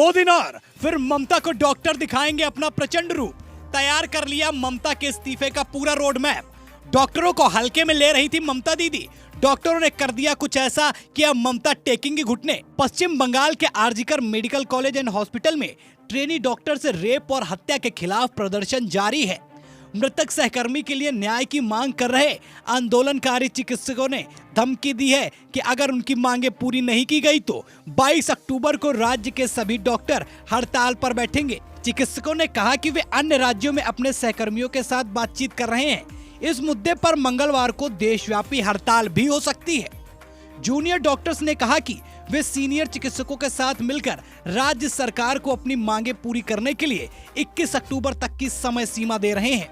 2 दिन और फिर ममता को डॉक्टर दिखाएंगे अपना प्रचंड रूप। तैयार कर लिया ममता के इस्तीफे का पूरा रोड मैप। डॉक्टरों को हल्के में ले रही थी ममता दीदी। डॉक्टरों ने कर दिया कुछ ऐसा कि अब ममता टेकेंगी घुटने। पश्चिम बंगाल के RG Kar medical college and hospital में ट्रेनी डॉक्टर से रेप और हत्या के खिलाफ प्रदर्शन जारी है। मृतक सहकर्मी के लिए न्याय की मांग कर रहे आंदोलनकारी चिकित्सकों ने धमकी दी है कि अगर उनकी मांगे पूरी नहीं की गई तो 22 अक्टूबर को राज्य के सभी डॉक्टर हड़ताल पर बैठेंगे। चिकित्सकों ने कहा कि वे अन्य राज्यों में अपने सहकर्मियों के साथ बातचीत कर रहे हैं। इस मुद्दे पर मंगलवार को देशव्यापी हड़ताल भी हो सकती है। जूनियर डॉक्टर्स ने कहा कि वे सीनियर चिकित्सकों के साथ मिलकर राज्य सरकार को अपनी मांगे पूरी करने के लिए 21 अक्टूबर तक की समय सीमा दे रहे हैं।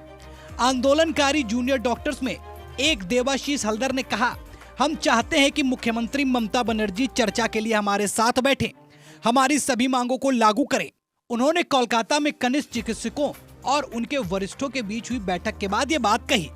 आंदोलनकारी जूनियर डॉक्टर्स में एक देवाशीष हल्दर ने कहा, हम चाहते हैं कि मुख्यमंत्री ममता बनर्जी चर्चा के लिए हमारे साथ बैठें, हमारी सभी मांगों को लागू करें। उन्होंने कोलकाता में कनिष्ठ चिकित्सकों और उनके वरिष्ठों के बीच हुई बैठक के बाद ये बात कही।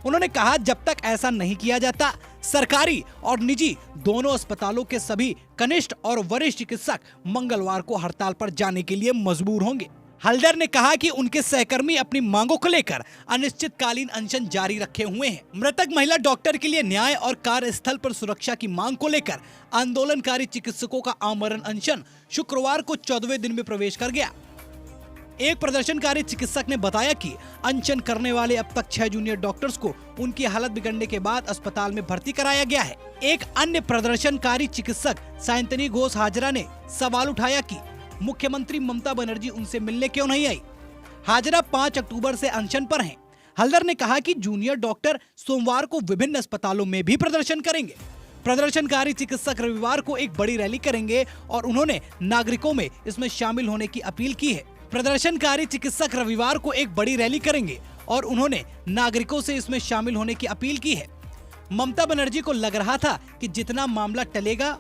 उन्होंने कहा, जब तक ऐसा नहीं किया जाता सरकारी और निजी दोनों अस्पतालों के सभी कनिष्ठ और वरिष्ठ चिकित्सक मंगलवार को हड़ताल पर जाने के लिए मजबूर होंगे। हल्दर ने कहा कि उनके सहकर्मी अपनी मांगों को लेकर अनिश्चितकालीन अनशन जारी रखे हुए हैं। मृतक महिला डॉक्टर के लिए न्याय और कार्यस्थल पर सुरक्षा की मांग को लेकर आंदोलनकारी चिकित्सकों का आमरण अनशन शुक्रवार को 14वें दिन में प्रवेश कर गया। एक प्रदर्शनकारी चिकित्सक ने बताया कि अनशन करने वाले अब तक 6 जूनियर डॉक्टर्स को उनकी हालत बिगड़ने के बाद अस्पताल में भर्ती कराया गया है। एक अन्य प्रदर्शनकारी चिकित्सक साइंतनी घोष हाजरा ने सवाल उठाया कि मुख्यमंत्री ममता बनर्जी उनसे मिलने क्यों नहीं आई। हाजरा 5 अक्टूबर से अनशन पर हैं। हल्दर ने कहा कि जूनियर डॉक्टर सोमवार को विभिन्न अस्पतालों में भी प्रदर्शन करेंगे। प्रदर्शनकारी चिकित्सक रविवार को एक बड़ी रैली करेंगे और उन्होंने नागरिकों में इसमें शामिल होने की अपील की है। प्रदर्शनकारी चिकित्सक रविवार को एक बड़ी रैली करेंगे और उन्होंने नागरिकों से इसमें शामिल होने की अपील की है। ममता बनर्जी को लग रहा था कि जितना मामला टलेगा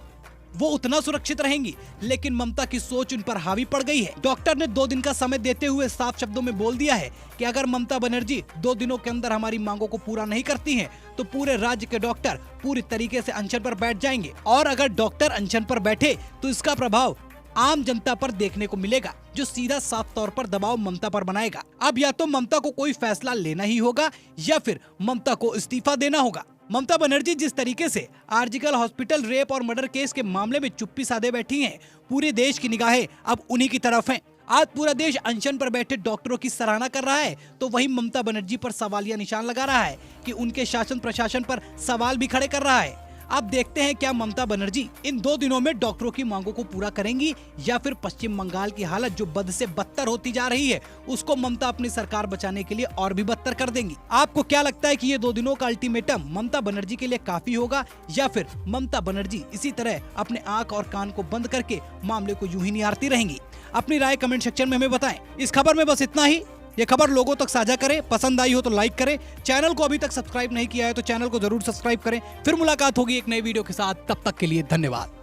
वो उतना सुरक्षित रहेंगी, लेकिन ममता की सोच उन पर हावी पड़ गई है। डॉक्टर ने 2 दिन का समय देते हुए साफ शब्दों में बोल दिया है कि अगर ममता बनर्जी 2 दिनों के अंदर हमारी मांगों को पूरा नहीं करती हैं, तो पूरे राज्य के डॉक्टर पूरी तरीके से अनशन पर बैठ जाएंगे और अगर डॉक्टर अनशन पर बैठे तो इसका प्रभाव आम जनता पर देखने को मिलेगा, जो सीधा साफ तौर पर दबाव ममता पर बनाएगा। अब या तो ममता को कोई फैसला लेना ही होगा या फिर ममता को इस्तीफा देना होगा। ममता बनर्जी जिस तरीके से आरजीकर हॉस्पिटल रेप और मर्डर केस के मामले में चुप्पी साधे बैठी हैं, पूरे देश की निगाहें अब उन्हीं की तरफ हैं। आज पूरा देश अनशन पर बैठे डॉक्टरों की सराहना कर रहा है, तो वहीं ममता बनर्जी पर सवालिया निशान लगा रहा है कि उनके शासन प्रशासन पर सवाल भी खड़े कर रहा है। अब देखते हैं क्या ममता बनर्जी इन 2 दिनों में डॉक्टरों की मांगों को पूरा करेंगी या फिर पश्चिम बंगाल की हालत जो बद से बदतर होती जा रही है उसको ममता अपनी सरकार बचाने के लिए और भी बदतर कर देंगी। आपको क्या लगता है कि ये 2 दिनों का अल्टीमेटम ममता बनर्जी के लिए काफी होगा या फिर ममता बनर्जी इसी तरह अपने आंख और कान को बंद करके मामले को यूं ही निहारती रहेंगी? अपनी राय कमेंट सेक्शन में हमें बताएं। इस खबर में बस इतना ही। ये खबर लोगों तक साझा करें, पसंद आई हो तो लाइक करें, चैनल को अभी तक सब्सक्राइब नहीं किया है तो चैनल को जरूर सब्सक्राइब करें। फिर मुलाकात होगी एक नई वीडियो के साथ, तब तक के लिए धन्यवाद।